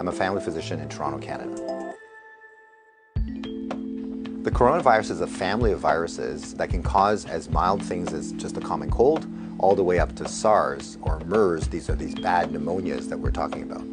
I'm a family physician in Toronto, Canada. The coronavirus is a family of viruses that can cause as mild things as just a common cold, all the way up to SARS or MERS. These are these bad pneumonias that we're talking about.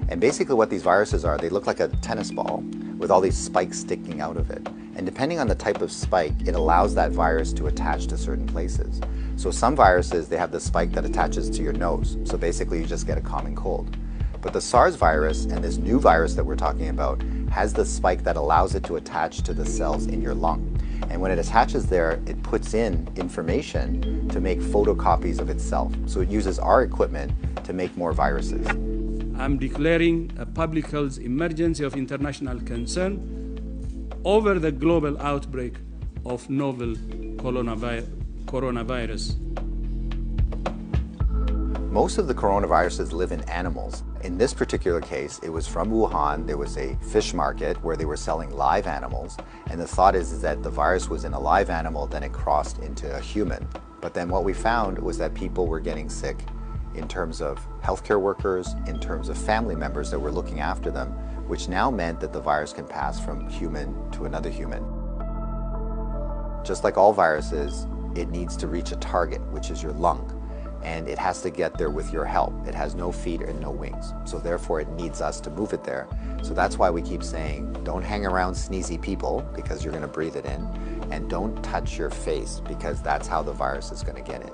And basically what these viruses are, they look like a tennis ball with all these spikes sticking out of it. And depending on the type of spike, it allows that virus to attach to certain places. So some viruses, they have the spike that attaches to your nose. So basically you just get a common cold. But the SARS virus and this new virus that we're talking about has the spike that allows it to attach to the cells in your lung. And when it attaches there, it puts in information to make photocopies of itself. So it uses our equipment to make more viruses. I'm declaring a public health emergency of international concern over the global outbreak of novel coronavirus. Most of the coronaviruses live in animals. In this particular case, it was from Wuhan. There was a fish market where they were selling live animals. And the thought is that the virus was in a live animal, then it crossed into a human. But then what we found was that people were getting sick in terms of healthcare workers, in terms of family members that were looking after them, which now meant that the virus can pass from human to another human. Just like all viruses, it needs to reach a target, which is your lung. And it has to get there with your help. It has no feet and no wings. So therefore it needs us to move it there. So that's why we keep saying, don't hang around sneezy people because you're gonna breathe it in, and don't touch your face because that's how the virus is gonna get in.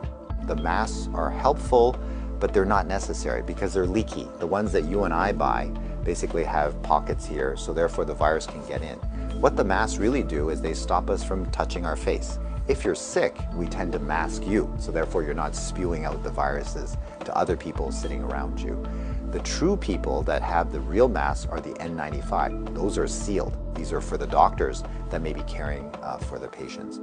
The masks are helpful, but they're not necessary because they're leaky. The ones that you and I buy basically have pockets here, so therefore the virus can get in. What the masks really do is they stop us from touching our face. If you're sick, we tend to mask you, so therefore you're not spewing out the viruses to other people sitting around you. The true people that have the real masks are the N95. Those are sealed. These are for the doctors that may be caring for the patients.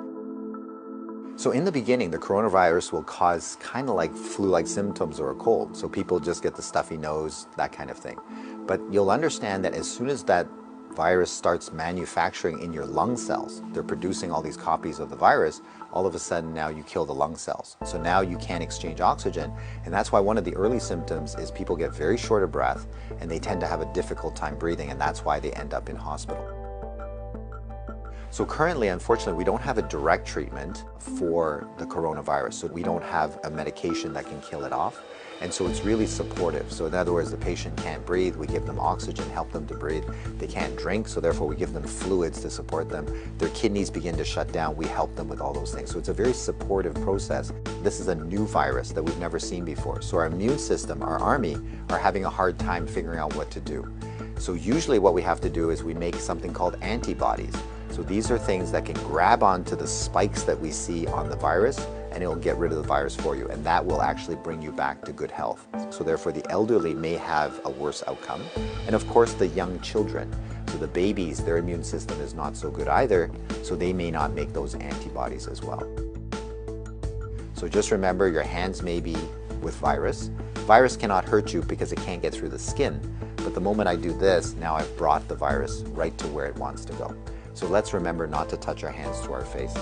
So in the beginning, the coronavirus will cause kind of like flu-like symptoms or a cold. So people just get the stuffy nose, that kind of thing. But you'll understand that as soon as that virus starts manufacturing in your lung cells, they're producing all these copies of the virus, all of a sudden now you kill the lung cells. So now you can't exchange oxygen, and that's why one of the early symptoms is people get very short of breath and they tend to have a difficult time breathing, and that's why they end up in hospital. So currently, unfortunately, we don't have a direct treatment for the coronavirus. So we don't have a medication that can kill it off. And so it's really supportive. So in other words, the patient can't breathe, we give them oxygen, help them to breathe. They can't drink, so therefore we give them fluids to support them. Their kidneys begin to shut down, we help them with all those things. So it's a very supportive process. This is a new virus that we've never seen before. So our immune system, our army, are having a hard time figuring out what to do. So usually what we have to do is we make something called antibodies. So these are things that can grab onto the spikes that we see on the virus, and it'll get rid of the virus for you, and that will actually bring you back to good health. So therefore the elderly may have a worse outcome, and of course the young children. So the babies, their immune system is not so good either, so they may not make those antibodies as well. So just remember, your hands may be with virus. Virus cannot hurt you because it can't get through the skin, but the moment I do this, now I've brought the virus right to where it wants to go. So let's remember not to touch our hands to our face.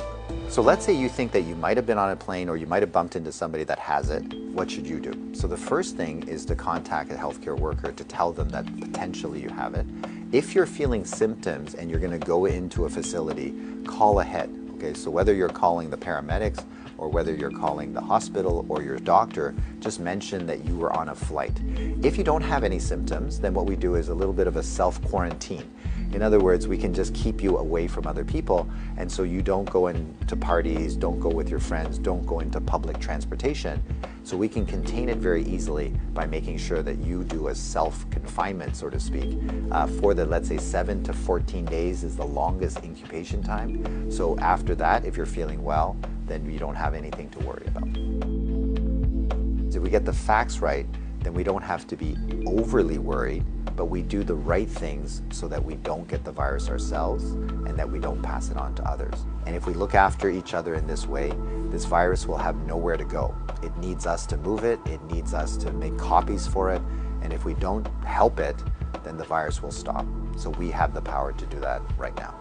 So let's say you think that you might have been on a plane or you might have bumped into somebody that has it. What should you do? So the first thing is to contact a healthcare worker to tell them that potentially you have it. If you're feeling symptoms and you're going to go into a facility, call ahead. Okay, so whether you're calling the paramedics or whether you're calling the hospital or your doctor, just mention that you were on a flight. If you don't have any symptoms, then what we do is a little bit of a self-quarantine. In other words, we can just keep you away from other people, and so you don't go into parties, don't go with your friends, don't go into public transportation. So we can contain it very easily by making sure that you do a self-confinement, so to speak, for the, let's say, 7 to 14 days is the longest incubation time. So after that, if you're feeling well, then you don't have anything to worry about. If we get the facts right, then we don't have to be overly worried, but we do the right things so that we don't get the virus ourselves and that we don't pass it on to others. And if we look after each other in this way, this virus will have nowhere to go. It needs us to move it, it needs us to make copies for it, and if we don't help it, then the virus will stop. So we have the power to do that right now.